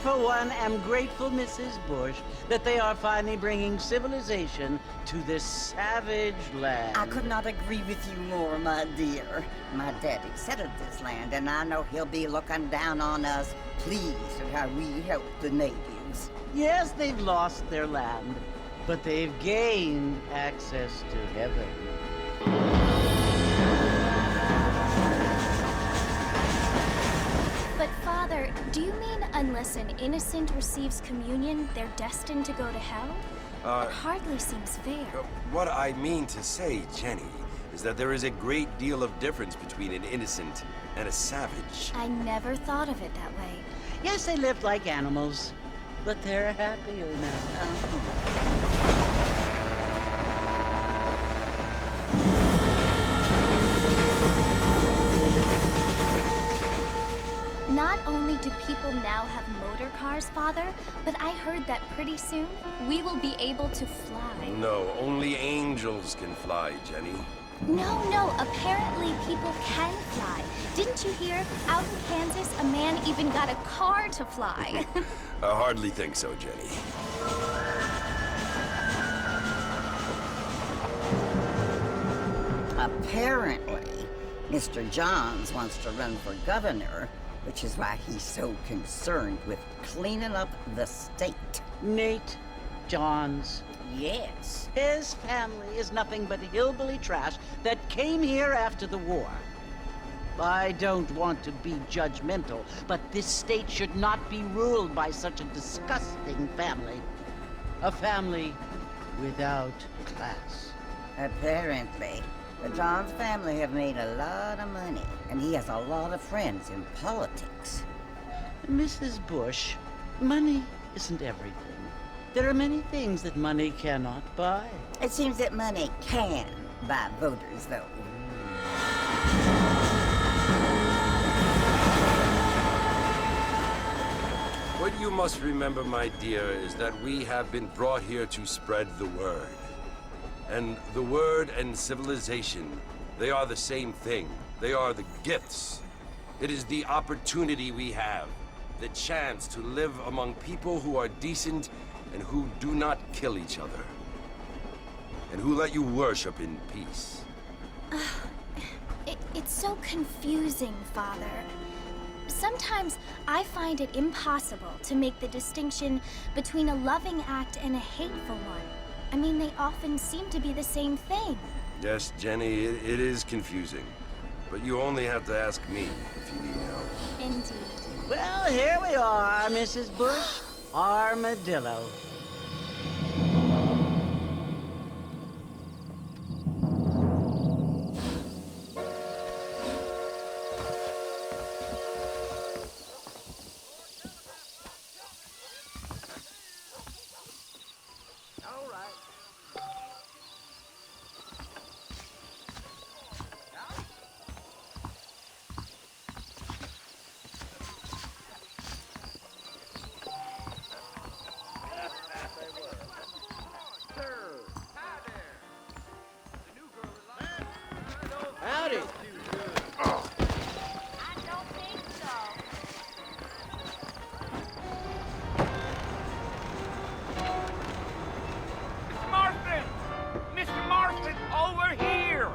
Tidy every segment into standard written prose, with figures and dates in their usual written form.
for one, am grateful, Mrs. Bush, that they are finally bringing civilization to this savage land. I could not agree with you more, my dear. My daddy settled this land, and I know he'll be looking down on us, pleased at how we help the natives. Yes, they've lost their land, but they've gained access to heaven. But Father, do you mean unless an innocent receives communion, they're destined to go to hell? That hardly seems fair. What I mean to say, Jenny, is that there is a great deal of difference between an innocent and a savage. I never thought of it that way. Yes, they lived like animals, but they're happier now. Not only do people now have motor cars, Father, but I heard that pretty soon we will be able to fly. No, only angels can fly, Jenny. No, apparently people can fly. Didn't you hear? Out in Kansas, a man even got a car to fly. I hardly think so, Jenny. Apparently, Mr. Johns wants to run for governor, which is why he's so concerned with cleaning up the state. Nate Johns. Yes. His family is nothing but hillbilly trash that came here after the war. I don't want to be judgmental, but this state should not be ruled by such a disgusting family. A family without class. Apparently. The Johns family have made a lot of money, and he has a lot of friends in politics. Mrs. Bush, money isn't everything. There are many things that money cannot buy. It seems that money can buy voters, though. What you must remember, my dear, is that we have been brought here to spread the word. And the word and civilization, they are the same thing. They are the gifts. It is the opportunity we have, the chance to live among people who are decent and who do not kill each other. And who let you worship in peace. It's so confusing, Father. Sometimes I find it impossible to make the distinction between a loving act and a hateful one. I mean, they often seem to be the same thing. Yes, Jenny, it is confusing. But you only have to ask me if you need help. Indeed. Well, here we are, Mrs. Bush. Armadillo. Howdy. I don't think so. Mr. Marston! Mr. Marston, over here!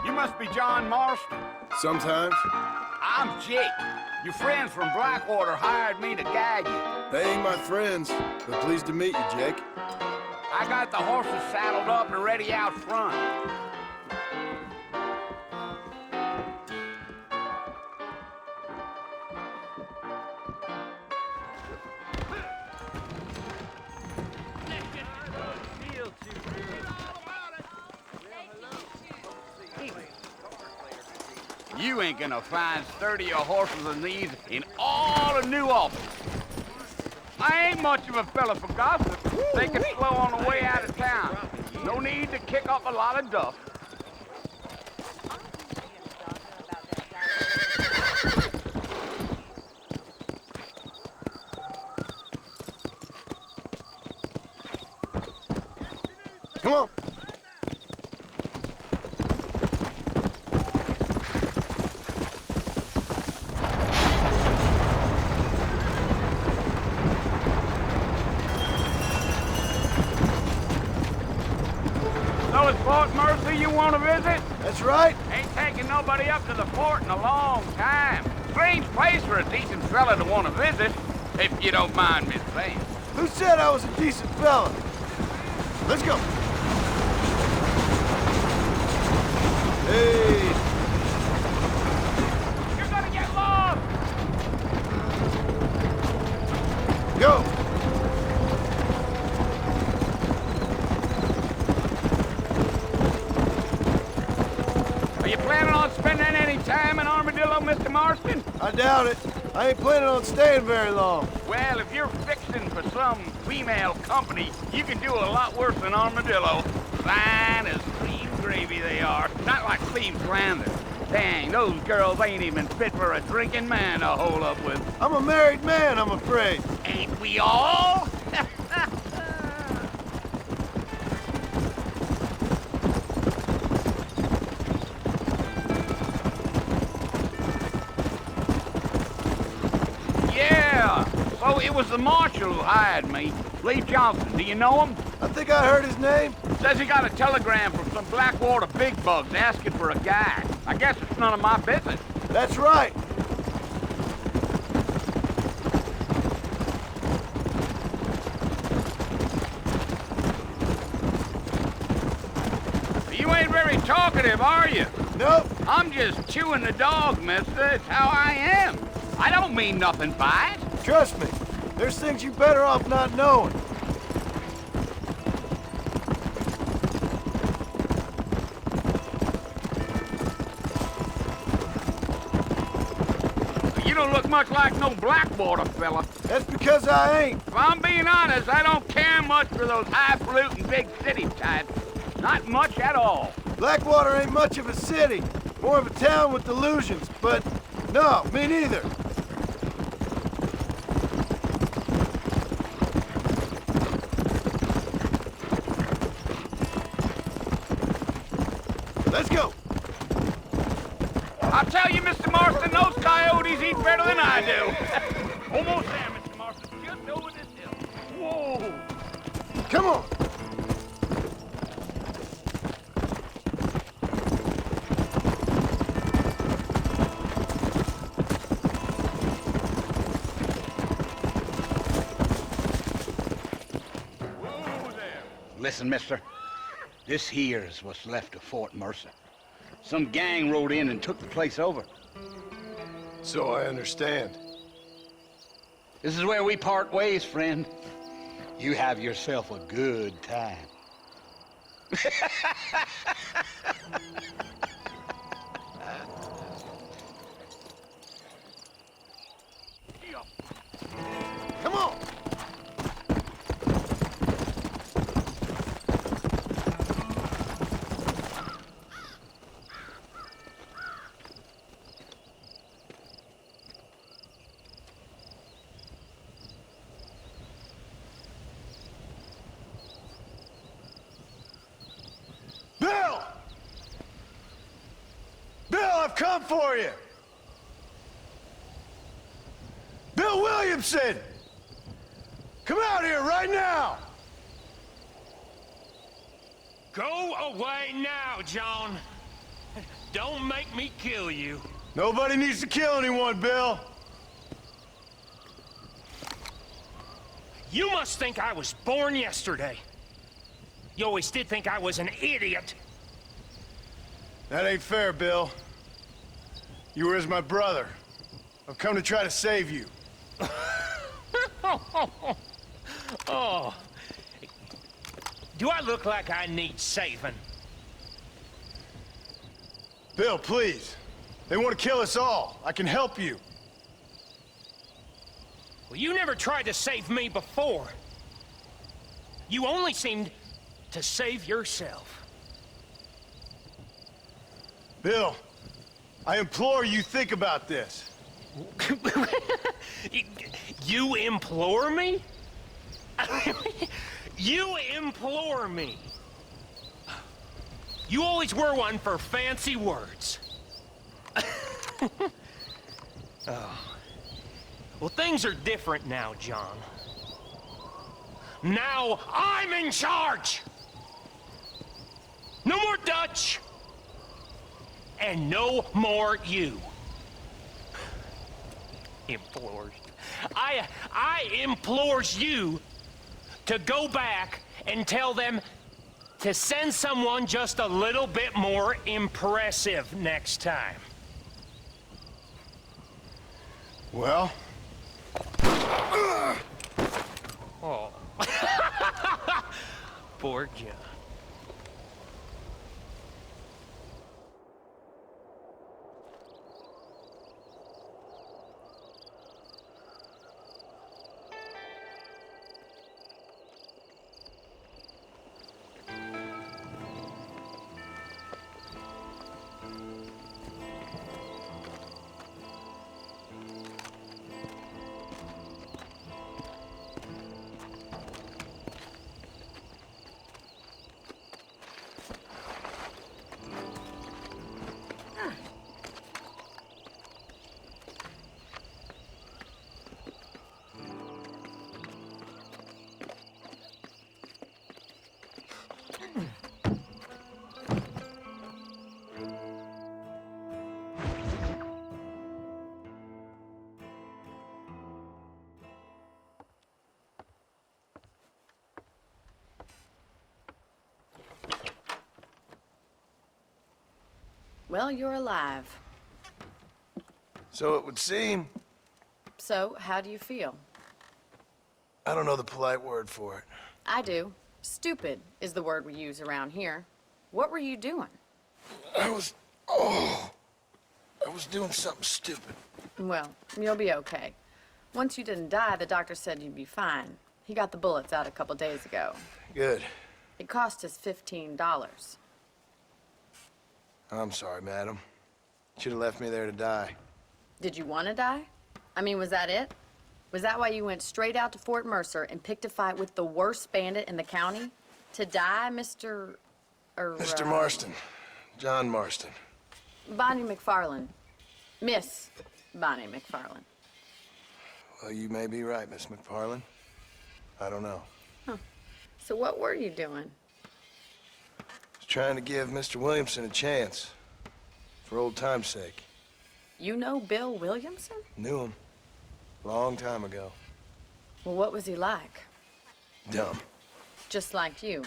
You must be John Marston. Sometimes. I'm Jake. Your friends from Blackwater hired me to guide you. They ain't my friends, but pleased to meet you, Jake. I got the horses saddled up and ready out front. You ain't gonna find sturdier horses than these in all of New Albany. I ain't much of a fella for gossip. Take it slow on the way out of town. No need to kick up a lot of dust. Come on. it's Fort Mercy you want to visit? That's right. Ain't taking nobody up to the fort in a long time. Strange place for a decent fella to want to visit, if you don't mind me saying. Who said I was a decent fella? Let's go. Hey. You're gonna get lost! Go. Are you planning on spending any time in Armadillo, Mr. Marston? I doubt it. I ain't planning on staying very long. Well, if you're fixing for some female company, you can do a lot worse than Armadillo. Fine as cream gravy they are. Not like Cleve Slander. Dang, those girls ain't even fit for a drinking man to hole up with. I'm a married man, I'm afraid. Ain't we all? Yeah, so it was the marshal who hired me. Lee Johnson, do you know him? I think I heard his name. Says he got a telegram from some Blackwater big bugs asking for a guy. I guess it's none of my business. That's right. You ain't very talkative, are you? Nope. I'm just chewing the dog, mister. It's how I am. I don't mean nothing by it. Trust me. There's things you better off not knowing. You don't look much like no Blackwater fella. That's because I ain't. If I'm being honest, I don't care much for those highfalutin big city types. Not much at all. Blackwater ain't much of a city. More of a town with delusions, but no, me neither. Let's go. I'll tell you, Mr. Marston, those coyotes eat better than I do. Almost there, Mr. Marston. Just over this hill. Whoa. Come on. Whoa there. Listen, mister. This here is what's left of Fort Mercer. Some gang rode in and took the place over. So I understand. This is where we part ways, friend. You have yourself a good time. Come on. Bill! Bill, I've come for you! Bill Williamson! Come out here right now! Go away now, John. Don't make me kill you. Nobody needs to kill anyone, Bill. You must think I was born yesterday. You always did think I was an idiot. That ain't fair, Bill. You were as my brother. I've come to try to save you. Oh. Do I look like I need saving? Bill, please. They want to kill us all. I can help you. Well, you never tried to save me before. You only seemed to save yourself. Bill, I implore you think about this. You implore me? You implore me? You always were one for fancy words. Oh. Well, things are different now, John. Now I'm in charge! No more Dutch! And no more you. Implores. I implores you to go back and tell them to send someone just a little bit more impressive next time. Well? Oh. Poor John. Well, you're alive. So it would seem. So, how do you feel? I don't know the polite word for it. I do. Stupid is the word we use around here. What were you doing? I was doing something stupid. Well, you'll be okay. Once you didn't die, the doctor said you'd be fine. He got the bullets out a couple days ago. Good. It cost us $15. I'm sorry, madam. Should have left me there to die. Did you want to die? I mean, was that it? Was that why you went straight out to Fort Mercer and picked a fight with the worst bandit in the county? To die, Mr. Mr. Marston. John Marston. Bonnie McFarland. Miss Bonnie McFarland. Well, you may be right, Miss McFarland. I don't know. Huh. So what were you doing? I was trying to give Mr. Williamson a chance. For old time's sake. You know Bill Williamson? Knew him. Long time ago. Well, what was he like? Dumb. Just like you.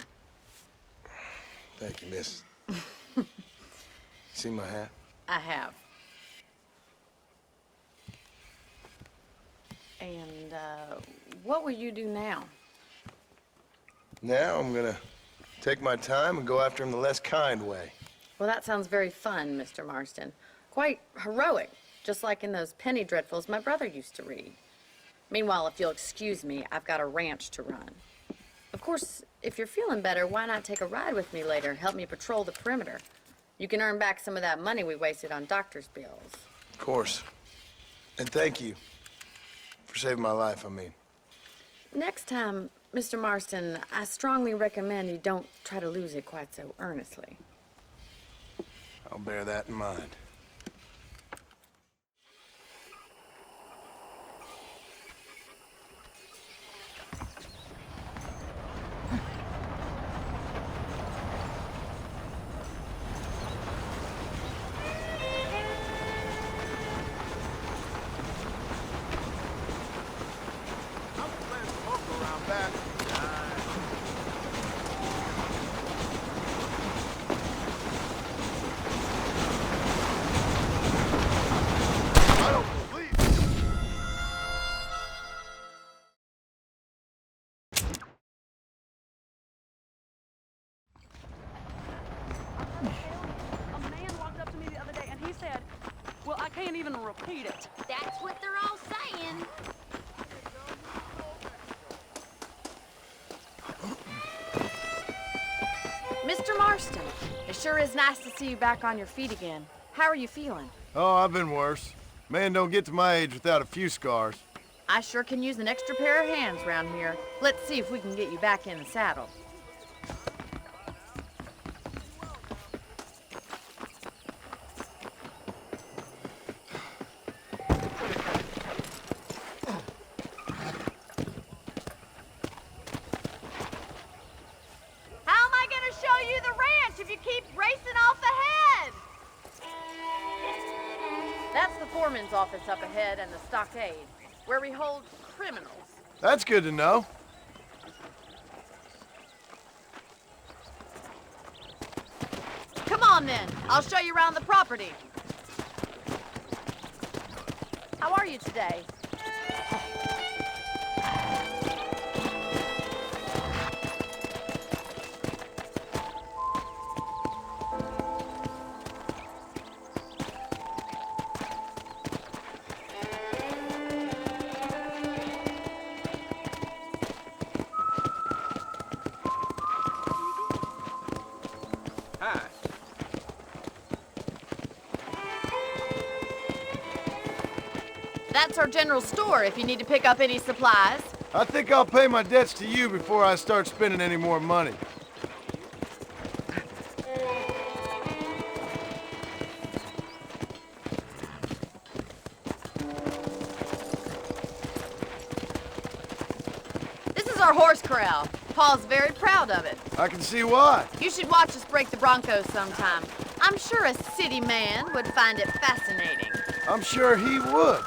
Thank you, miss. See my hat? I have. And, what will you do now? Now I'm gonna take my time and go after him the less kind way. Well, that sounds very fun, Mr. Marston. Quite heroic, just like in those penny dreadfuls my brother used to read. Meanwhile, if you'll excuse me, I've got a ranch to run. Of course, if you're feeling better, why not take a ride with me later and help me patrol the perimeter? You can earn back some of that money we wasted on doctor's bills. Of course. And thank you for saving my life, I mean. Next time, Mr. Marston, I strongly recommend you don't try to lose it quite so earnestly. I'll bear that in mind. Can't even repeat it. That's what they're all saying. Mr. Marston, it sure is nice to see you back on your feet again. How are you feeling? Oh, I've been worse. Man don't get to my age without a few scars. I sure can use an extra pair of hands around here. Let's see if we can get you back in the saddle. How am I gonna show you the ranch if you office up ahead and the stockade, where we hold criminals. That's good to know. Come on then, I'll show you around the property. How are you today? That's our general store if you need to pick up any supplies. I think I'll pay my debts to you before I start spending any more money. This is our horse corral. Paul's very proud of it. I can see why. You should watch us break the Broncos sometime. I'm sure a city man would find it fascinating. I'm sure he would.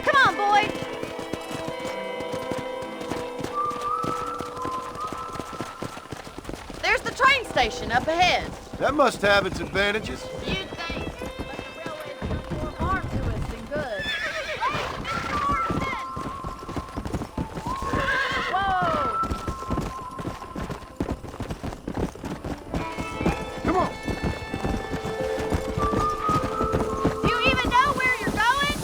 Come on, boy. There's the train station up ahead. That must have its advantages. You'd think, but the railway's done more harm to us than good. Whoa! Come on. Do you even know where you're going?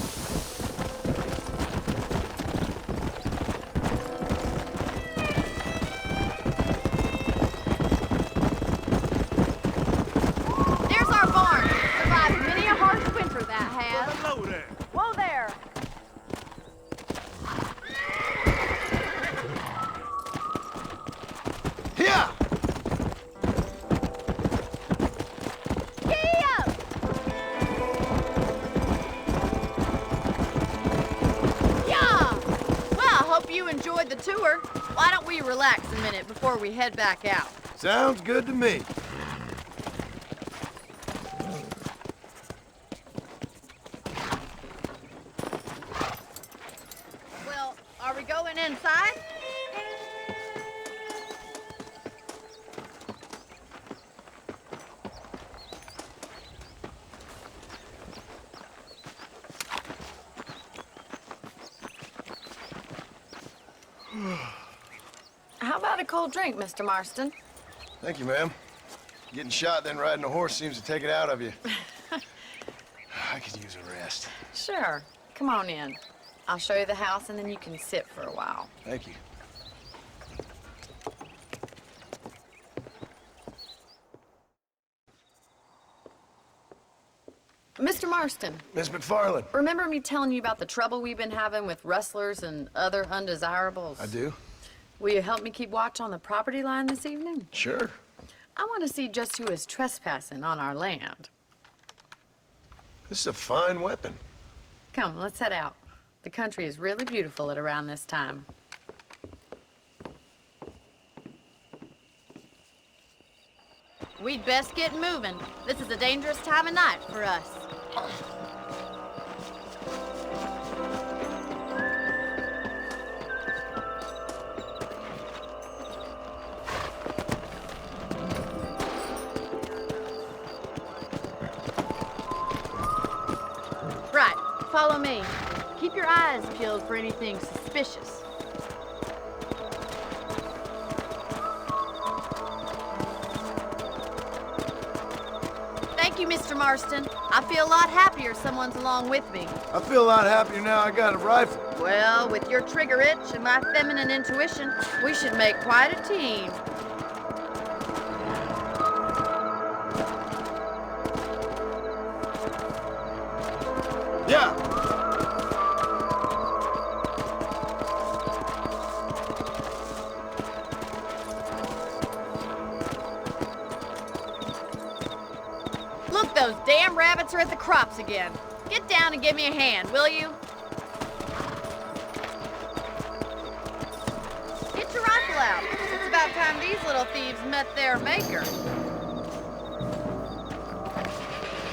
There's our barn. Survived many a harsh winter, that has. Hello there. Whoa there. Here! Giddy up! Yeah! Well, I hope you enjoyed the tour. Why don't we relax a minute before we head back out? Sounds good to me. Well, are we going inside? How about a cold drink, Mr. Marston? Thank you, ma'am. Getting shot, then riding a horse seems to take it out of you. I could use a rest. Sure. Come on in. I'll show you the house and then you can sit for a while. Thank you. Mr. Marston, Miss McFarland. remember me telling you about the trouble we've been having with rustlers and other undesirables? I do. Will you help me keep watch on the property line this evening? Sure. I want to see just who is trespassing on our land. This is a fine weapon. Come, let's head out. The country is really beautiful at around this time. We'd best get moving. This is a dangerous time of night for us. Right, follow me. Keep your eyes peeled for anything suspicious. Thank you, Mr. Marston. I feel a lot happier someone's along with me. I feel a lot happier now I got a rifle. Well, with your trigger itch and my feminine intuition, we should make quite a team. Yeah. Look, those damn rabbits are at the crops again. Get down and give me a hand, will you? Get your rifle out. It's about time these little thieves met their maker.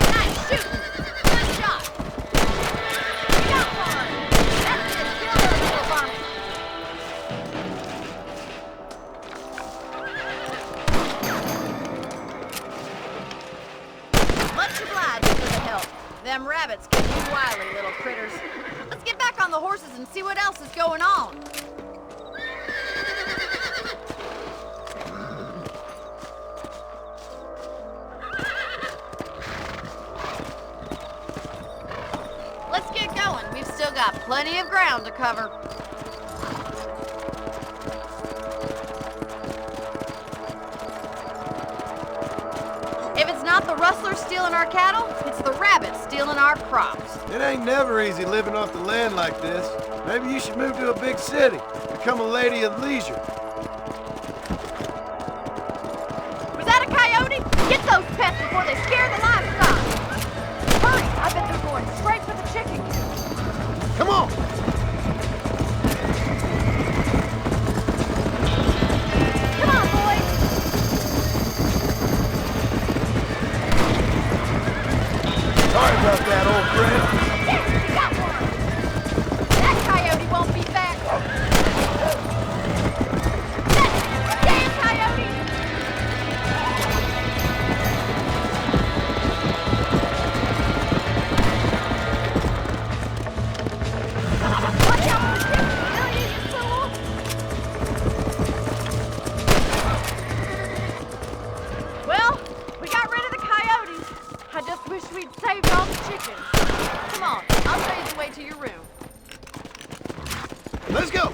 Nice Them rabbits can be wily little critters. Let's get back on the horses and see what else is going on. Let's get going. We've still got plenty of ground to cover. If it's not the rustlers stealing our cattle, it's the rabbits stealing our crops. It ain't never easy living off the land like this. Maybe you should move to a big city. Become a lady of leisure. Was that a coyote? Get those pests before they scare the livestock. Hurry! I bet they're going straight for the chicken coop. Come on! Come on, boys! Sorry about that, old friend. Yes, we got one! That coyote won't be back. That damn coyote! Watch out for the chicken, will you, you fool? Well, we got rid of the coyotes. I just wish we'd saved all the chickens. Come on, I'll show you the way to your room. Let's go!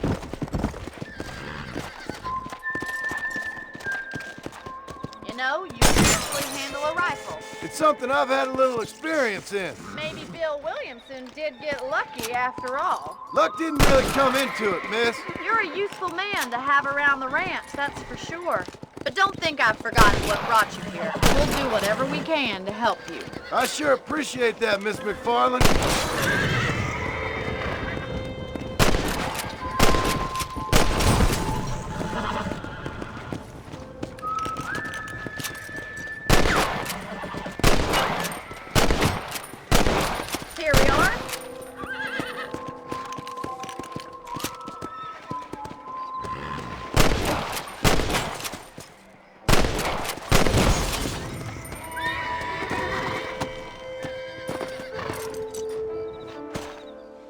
You know, you can actually handle a rifle. It's something I've had a little experience in. Maybe Bill Williamson did get lucky after all. Luck didn't really come into it, miss. You're a useful man to have around the ranch, that's for sure. But don't think I've forgotten what brought you here. We'll do whatever we can to help you. I sure appreciate that, Miss McFarland. Here we are.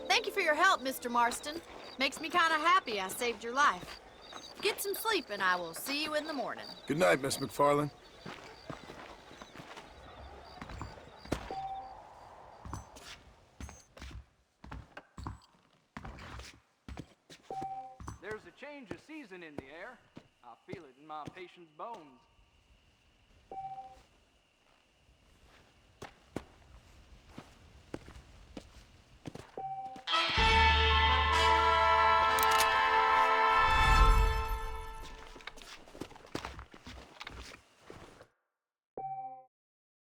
Thank you for your help, Mr. Marston. Makes me kind of happy I saved your life. Get some sleep and I will see you in the morning. Good night, Miss McFarland. There's a change of season in the air. I feel it in my patient's bones.